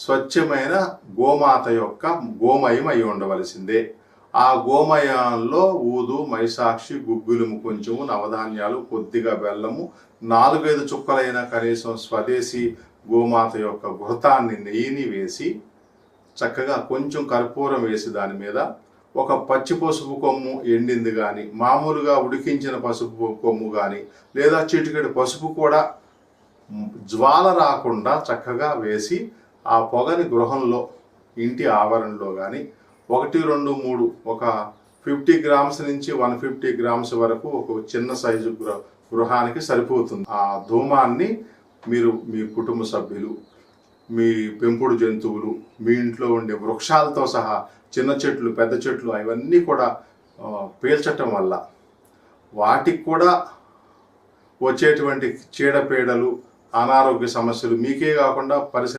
స్వచ్ఛమైన గోమాత యొక్క గోమయం అయి ఉండవలసిందే. ఆ గోమయంలో ఊదు, మైసాక్షి, గుగ్గులుము కొంచెము, నవధాన్యాలు, కొద్దిగా బెల్లము, 4-5 చుక్కలైన కనీసం స్వదేశీ గోమాత యొక్క ఘృతాన్ని, నెయ్యిని వేసి చక్కగా కొంచెం కర్పూరం వేసి దాని మీద ఒక పచ్చి పసుపు కొమ్ము ఎండింది కానీ, మామూలుగా ఉడికించిన పసుపు కొమ్ము కానీ, లేదా చిటికెడు పసుపు కూడా జ్వాల రాకుండా చక్కగా వేసి ఆ పొగని గృహంలో, ఇంటి ఆవరణలో కానీ 1, 2, 3 ఒక 50 గ్రామ్స్ నుంచి 150 గ్రామ్స్ వరకు ఒక చిన్న సైజు గృహానికి సరిపోతుంది. ఆ ధూమాన్ని మీరు మీ కుటుంబ సభ్యులు, మీ పెంపుడు జంతువులు, మీ ఇంట్లో ఉండే వృక్షాలతో సహా చిన్న చెట్లు, పెద్ద చెట్లు అవన్నీ కూడా పీల్చటం వల్ల వాటికి కూడా వచ్చేటువంటి చీడపీడలు, అనారోగ్య సమస్యలు మీకే కాకుండా పరిసర